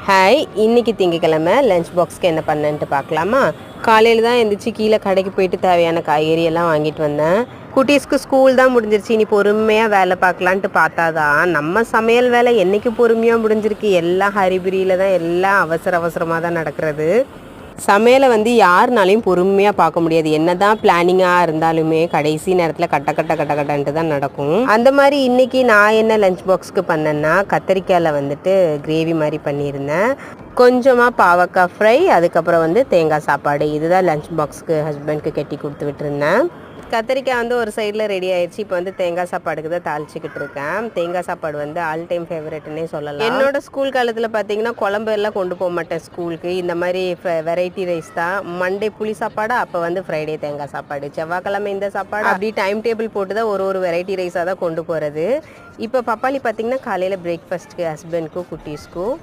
Hi, இன்னைக்கு திங்கக்கிழமை lunch பாக்ஸ்க்கு என்ன பண்ணேன்ட்டு பார்க்கலாமா? காலையில் தான் எந்திரிச்சு கீழே கடைக்கு போயிட்டு தேவையான காய்கறி எல்லாம் வாங்கிட்டு வந்தேன். குட்டீஸ்க்கு ஸ்கூல் தான் முடிஞ்சிருச்சு, இனி பொறுமையாக வேலை பார்க்கலான்ட்டு பார்த்தாதான் நம்ம சமையல் வேலை என்றைக்கு பொறுமையாக முடிஞ்சிருக்கு. எல்லாம் ஹரிபரியில் தான், எல்லாம் அவசரமாக தான் நடக்கிறது. சமையலை யாருனாலையும் பொறுமையாக பார்க்க முடியாது. என்ன தான் பிளானிங்காக இருந்தாலுமே கடைசி நேரத்தில் கட்டன்ட்டு தான் நடக்கும். அந்த மாதிரி இன்றைக்கி நான் என்ன லஞ்ச் பாக்ஸ்க்கு பண்ணேன்னா, கத்திரிக்காயில் கிரேவி மாதிரி பண்ணியிருந்தேன். கொஞ்சமாக பாவக்காய் ஃப்ரை, அதுக்கப்புறம் தேங்காய் சாப்பாடு. இதுதான் லஞ்ச் பாக்ஸ்க்கு ஹஸ்பண்ட்க்கு கட்டி கொடுத்து விட்டுருந்தேன். கத்திரிக்காய் ஒரு சைடில் ரெடி ஆயிடுச்சு. இப்போ தேங்காய் சாப்பாடுக்கு தான் தாளிச்சிக்கிட்டு இருக்கேன். தேங்காய் சாப்பாடு ஆல் டைம் ஃபேவரட்னே சொல்லலாம். என்னோட ஸ்கூல் காலத்தில் பார்த்தீங்கன்னா குழம்பு எல்லாம் கொண்டு போக மாட்டேன் ஸ்கூலுக்கு. இந்த மாதிரி வெரைட்டி ரைஸ் தான். மண்டே புளி சாப்பாடு, அப்போ ஃப்ரைடே தேங்காய் சாப்பாடு, செவ்வாய்க்கிழமை இந்த சாப்பாடு, அப்படி டைம் டேபிள் போட்டு தான் ஒரு வெரைட்டி ரைஸாக தான் கொண்டு போகிறது. இப்போ பப்பாளி பார்த்தீங்கன்னா காலையில் பிரேக்ஃபாஸ்ட்டுக்கு ஹஸ்பண்ட்க்கும் குட்டீஸ்க்கும்